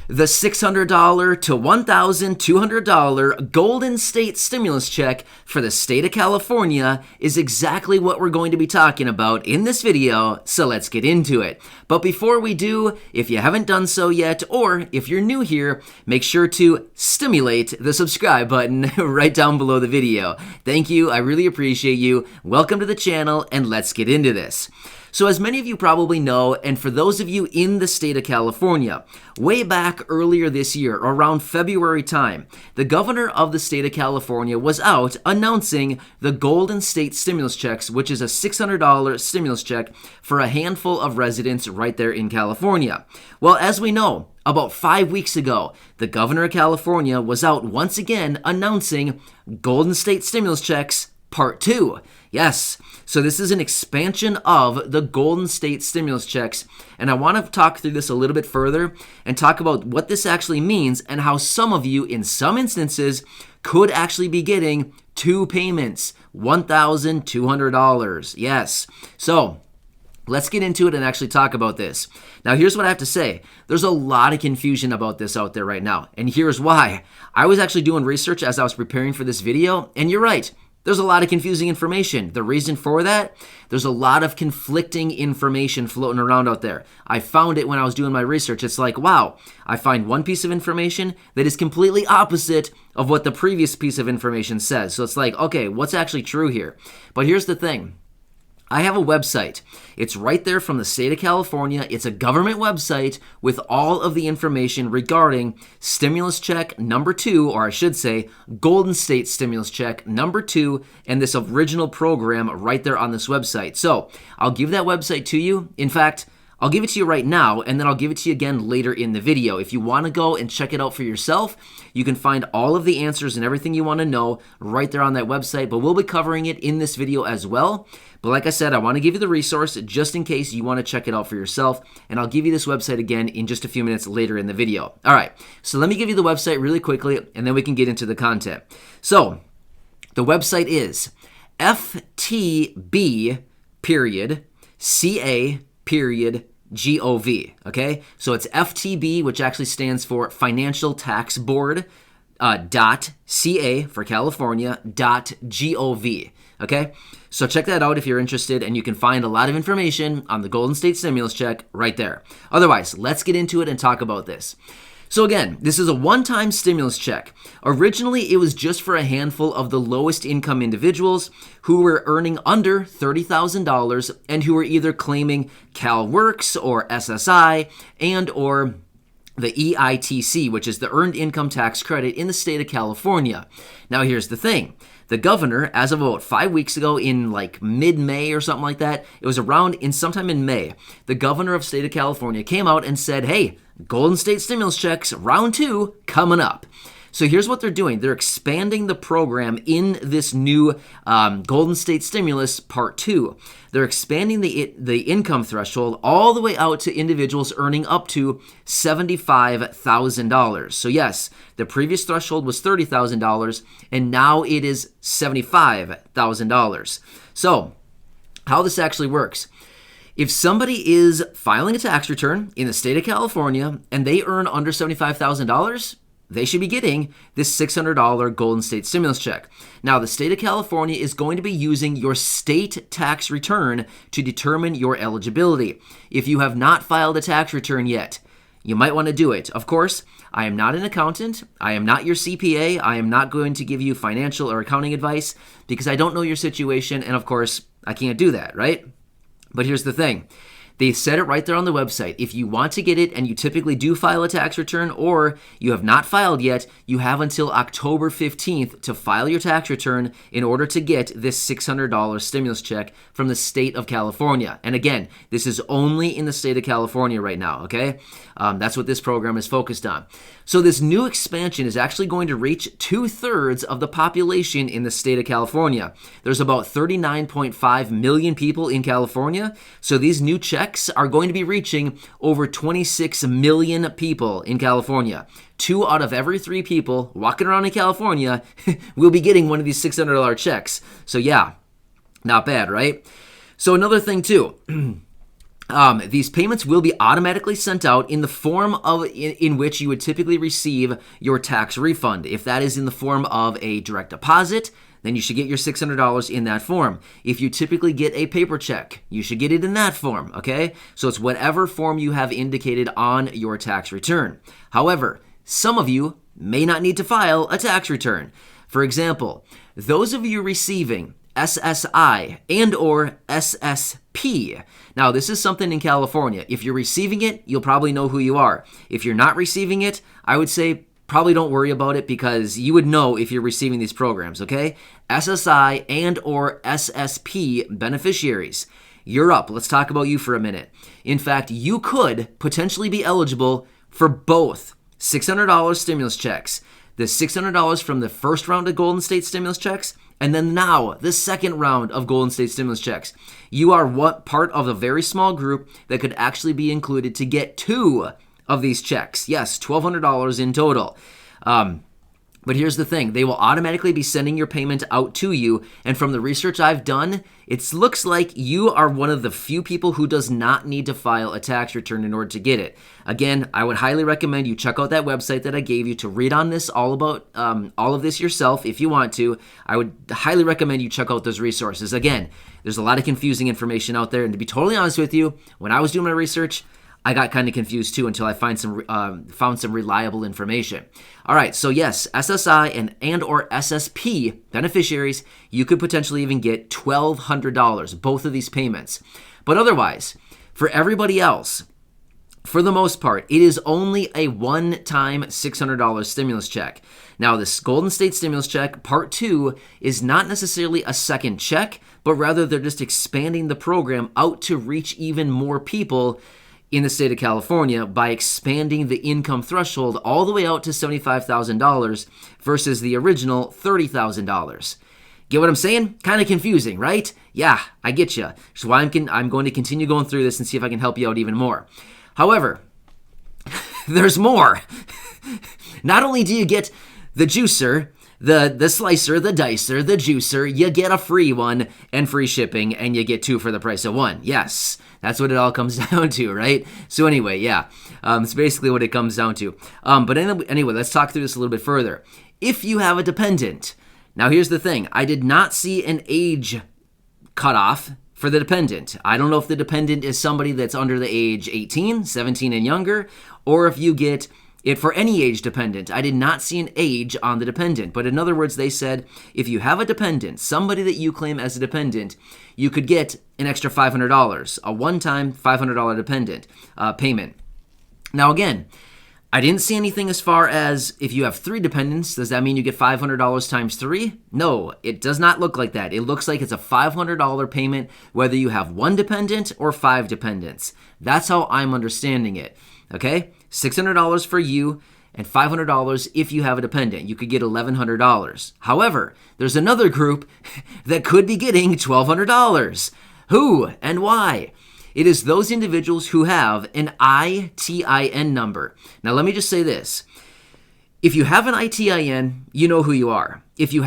The $600 to $1,200 Golden State stimulus check for the state of California is exactly what we're going to be talking about in this video, so let's get into it. But before we do, if you haven't done so yet, or if you're new here, make sure to stimulate the subscribe button right down below the video. Thank you, I really appreciate you. Welcome to the channel, and let's get into this. So as many of you probably know, and for those of you in the state of California, way back earlier this year, around February time, the governor of the state of California was out announcing the Golden State stimulus checks, which is a $600 stimulus check for a handful of residents right there in California. Well, as we know, about 5 weeks ago, the governor of California was out once again announcing Golden State stimulus checks Part 2. Yes, so this is an expansion of the Golden State stimulus checks, and I want to talk through this a little bit further and talk about what this actually means and how some of you, in some instances, could actually be getting two payments, $1,200. Yes, so let's get into it and actually talk about this. Now, here's what I have to say. There's a lot of confusion about this out there right now, and here's why. I was actually doing research as I was preparing for this video, and you're right. There's a lot of confusing information. The reason for that, there's a lot of conflicting information floating around out there. I found it when I was doing my research. It's like, wow, I find one piece of information that is completely opposite of what the previous piece of information says. So it's like, okay, what's actually true here? But here's the thing. I have a website. It's right there from the state of California. It's a government website with all of the information regarding stimulus check number 2, or I should say Golden State stimulus check number 2, and this original program right there on this website. So I'll give that website to you. In fact, I'll give it to you right now, and then I'll give it to you again later in the video. If you want to go and check it out for yourself, you can find all of the answers and everything you want to know right there on that website, but we'll be covering it in this video as well. But like I said, I want to give you the resource just in case you want to check it out for yourself, and I'll give you this website again in just a few minutes later in the video. All right, so let me give you the website really quickly, and then we can get into the content. So the website is ftb.ca.gov, okay? So it's FTB, which actually stands for Financial Tax Board, .ca for California, .gov, okay? So check that out if you're interested, and you can find a lot of information on the Golden State stimulus check right there. Otherwise, let's get into it and talk about this. So again, this is a one-time stimulus check. Originally, it was just for a handful of the lowest income individuals who were earning under $30,000 and who were either claiming CalWorks or SSI and or the EITC, which is the Earned Income Tax Credit in the state of California. Now, here's the thing. The governor, as of about 5 weeks ago in like mid-May or something like that, it was sometime in May, the governor of state of California came out and said, hey, Golden State stimulus checks, round 2, coming up. So here's what they're doing. They're expanding the program in this new Golden State stimulus part 2. They're expanding the income threshold all the way out to individuals earning up to $75,000. So yes, the previous threshold was $30,000, and now it is $75,000. So how this actually works. If somebody is filing a tax return in the state of California and they earn under $75,000, they should be getting this $600 Golden State stimulus check. Now, the state of California is going to be using your state tax return to determine your eligibility. If you have not filed a tax return yet, you might want to do it. Of course, I am not an accountant. I am not your CPA. I am not going to give you financial or accounting advice because I don't know your situation, and of course, I can't do that, right? But here's the thing. They said it right there on the website. If you want to get it and you typically do file a tax return or you have not filed yet, you have until October 15th to file your tax return in order to get this $600 stimulus check from the state of California. And again, this is only in the state of California right now, okay? That's what this program is focused on. So this new expansion is actually going to reach 2/3 of the population in the state of California. There's about 39.5 million people in California, so these new checks are going to be reaching over 26 million people in California. 2 out of every 3 people walking around in California will be getting one of these $600 checks. So yeah, not bad, right? So another thing too, These payments will be automatically sent out in the form of in which you would typically receive your tax refund. If that is in the form of a direct deposit, then you should get your $600 in that form. If you typically get a paper check, you should get it in that form, okay? So it's whatever form you have indicated on your tax return. However, some of you may not need to file a tax return. For example, those of you receiving SSI and or SSP. Now, this is something in California. If you're receiving it, you'll probably know who you are. If you're not receiving it, I would say probably don't worry about it because you would know if you're receiving these programs, okay? SSI and or SSP beneficiaries. You're up. Let's talk about you for a minute. In fact, you could potentially be eligible for both $600 stimulus checks. The $600 from the first round of Golden State stimulus checks, and then now the second round of Golden State stimulus checks. You are part of a very small group that could actually be included to get 2 of these checks. Yes, $1,200 in total. But here's the thing. They will automatically be sending your payment out to you. And from the research I've done, it looks like you are one of the few people who does not need to file a tax return in order to get it. Again, I would highly recommend you check out that website that I gave you to read on this, all about all of this yourself if you want to. I would highly recommend you check out those resources. Again, there's a lot of confusing information out there. And to be totally honest with you, when I was doing my research, I got kind of confused too until I found some reliable information. All right, so yes, SSI and or SSP beneficiaries, you could potentially even get $1,200, both of these payments. But otherwise, for everybody else, for the most part, it is only a one-time $600 stimulus check. Now, this Golden State stimulus check, part 2, is not necessarily a second check, but rather they're just expanding the program out to reach even more people in the state of California by expanding the income threshold all the way out to $75,000 versus the original $30,000. Get what I'm saying? Kind of confusing, right? Yeah, I get you. So I'm going to continue going through this and see if I can help you out even more. However, there's more. Not only do you get the juicer, the slicer, the dicer, the juicer, you get a free one and free shipping, and you get 2 for the price of 1. Yes, that's what it all comes down to, right? So anyway, yeah, it's basically what it comes down to. But anyway, let's talk through this a little bit further. If you have a dependent, now here's the thing. I did not see an age cutoff for the dependent. I don't know if the dependent is somebody that's under the age 18, 17 and younger, or if you get it for any age dependent. I did not see an age on the dependent. But in other words, they said if you have a dependent, somebody that you claim as a dependent, you could get an extra $500, a one-time $500 dependent payment. Now again, I didn't see anything as far as if you have 3 dependents, does that mean you get $500 times 3? No, it does not look like that. It looks like it's a $500 payment whether you have 1 dependent or 5 dependents. That's how I'm understanding it. Okay? $600 for you and $500 if you have a dependent. You could get $1,100. However, there's another group that could be getting $1,200. Who and why? It is those individuals who have an ITIN number. Now, let me just say this. If you have an ITIN, you know who you are. If you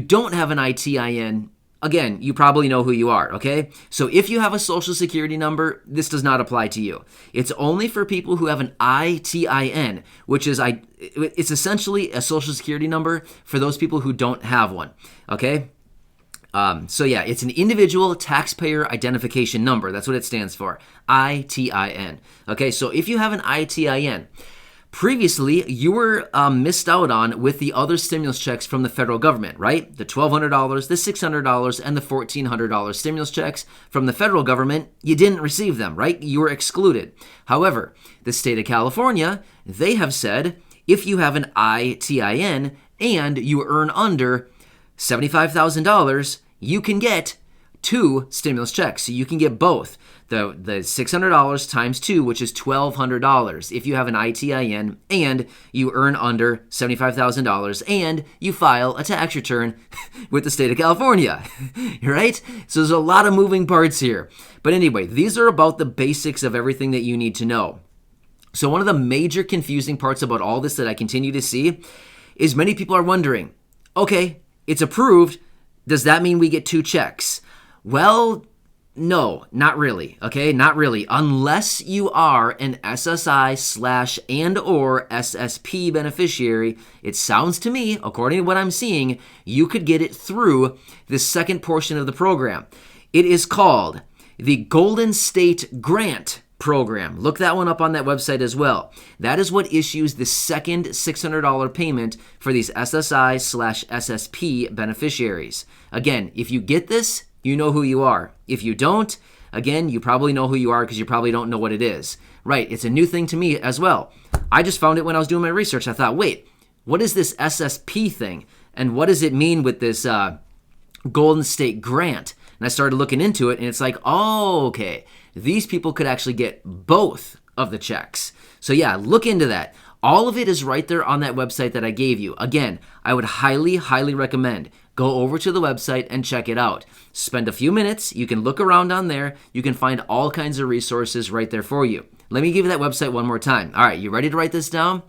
don't have an ITIN, again, you probably know who you are, okay? So if you have a social security number, this does not apply to you. It's only for people who have an ITIN, which is it's essentially a social security number for those people who don't have one, okay? So yeah, it's an individual taxpayer identification number. That's what it stands for, ITIN. Okay, so if you have an ITIN, previously, you were missed out on with the other stimulus checks from the federal government, right? The $1,200, the $600, and the $1,400 stimulus checks from the federal government. You didn't receive them, right? You were excluded. However, the state of California, they have said if you have an ITIN and you earn under $75,000, you can get 2 stimulus checks. So you can get both. The $600 times 2, which is $1,200 if you have an ITIN and you earn under $75,000 and you file a tax return with the state of California, right? So there's a lot of moving parts here. But anyway, these are about the basics of everything that you need to know. So one of the major confusing parts about all this that I continue to see is many people are wondering, okay, it's approved. Does that mean we get 2 checks? Well, No, not really. Okay, not really. Unless you are an SSI/and/or SSP beneficiary, it sounds to me, according to what I'm seeing, you could get it through the second portion of the program. It is called the Golden State Grant Program. Look that one up on that website as well. That is what issues the second $600 payment for these SSI/SSP beneficiaries. Again, if you get this, you know who you are. If you don't, again, you probably know who you are because you probably don't know what it is. Right, it's a new thing to me as well. I just found it when I was doing my research. I thought, wait, what is this SSP thing? And what does it mean with this Golden State Grant? And I started looking into it, and it's like, oh, okay, these people could actually get both of the checks. So yeah, look into that. All of it is right there on that website that I gave you. Again, I would highly, highly recommend go over to the website and check it out. Spend a few minutes. You can look around on there. You can find all kinds of resources right there for you. Let me give you that website one more time. All right, you ready to write this down?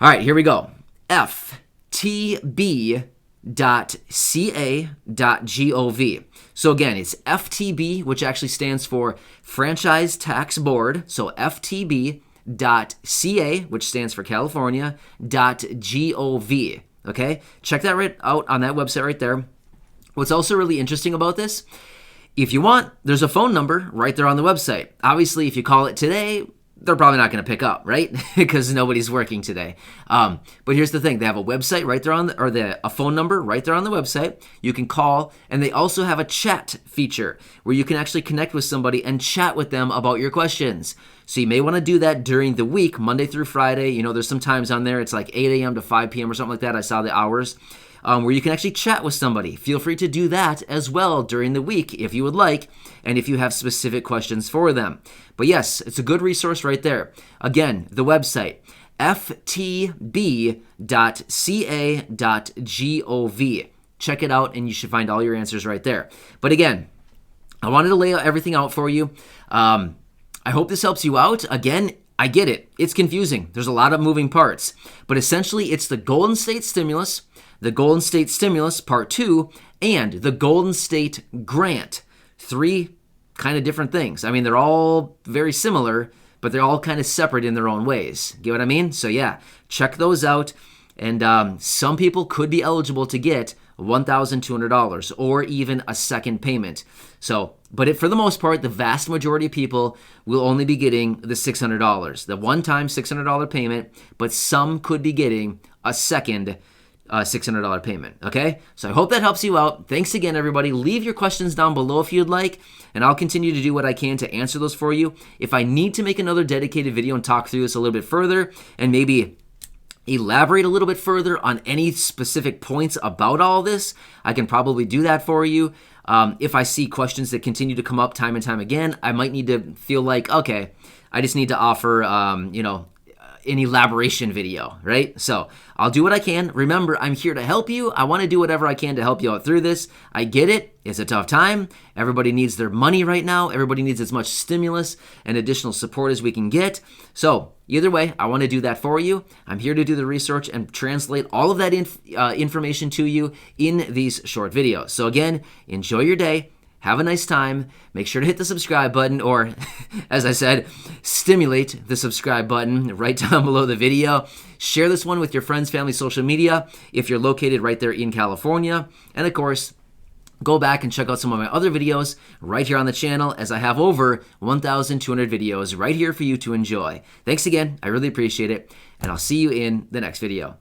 All right, here we go. ftb.ca.gov. So again, it's FTB, which actually stands for Franchise Tax Board. So FTB.ca, which stands for California, .gov. Okay, check that right out on that website right there. What's also really interesting about this, if you want, there's a phone number right there on the website. Obviously, if you call it today, they're probably not going to pick up, right? Because nobody's working today. But here's the thing: they have a website right there on a phone number right there on the website. You can call, and they also have a chat feature where you can actually connect with somebody and chat with them about your questions. So you may want to do that during the week, Monday through Friday. You know, there's some times on there, it's like 8 a.m. to 5 p.m. or something like that. I saw the hours where you can actually chat with somebody. Feel free to do that as well during the week if you would like, and if you have specific questions for them. But yes, it's a good resource right there. Again, the website, ftb.ca.gov. Check it out, and you should find all your answers right there. But again, I wanted to lay everything out for you. I hope this helps you out. Again, I get it. It's confusing. There's a lot of moving parts. But essentially, it's the Golden State Stimulus, the Golden State Stimulus Part 2, and the Golden State Grant. 3 kind of different things. I mean, they're all very similar, but they're all kind of separate in their own ways. Get what I mean? So yeah, check those out. And some people could be eligible to get $1,200 or even a second payment. So, but for the most part, the vast majority of people will only be getting the $600, the one-time $600 payment, but some could be getting a second $600 payment, okay? So I hope that helps you out. Thanks again, everybody. Leave your questions down below if you'd like, and I'll continue to do what I can to answer those for you. If I need to make another dedicated video and talk through this a little bit further and maybe elaborate a little bit further on any specific points about all this, I can probably do that for you. If I see questions that continue to come up time and time again, I might need to feel like, okay, I just need to offer, an elaboration video, right? So I'll do what I can. Remember, I'm here to help you. I want to do whatever I can to help you out through this. I get it. It's a tough time. Everybody needs their money right now. Everybody needs as much stimulus and additional support as we can get. So either way, I want to do that for you. I'm here to do the research and translate all of that information to you in these short videos. So again, enjoy your day. Have a nice time. Make sure to hit the subscribe button, or as I said, stimulate the subscribe button right down below the video. Share this one with your friends, family, social media if you're located right there in California. And of course, go back and check out some of my other videos right here on the channel, as I have over 1,200 videos right here for you to enjoy. Thanks again. I really appreciate it. And I'll see you in the next video.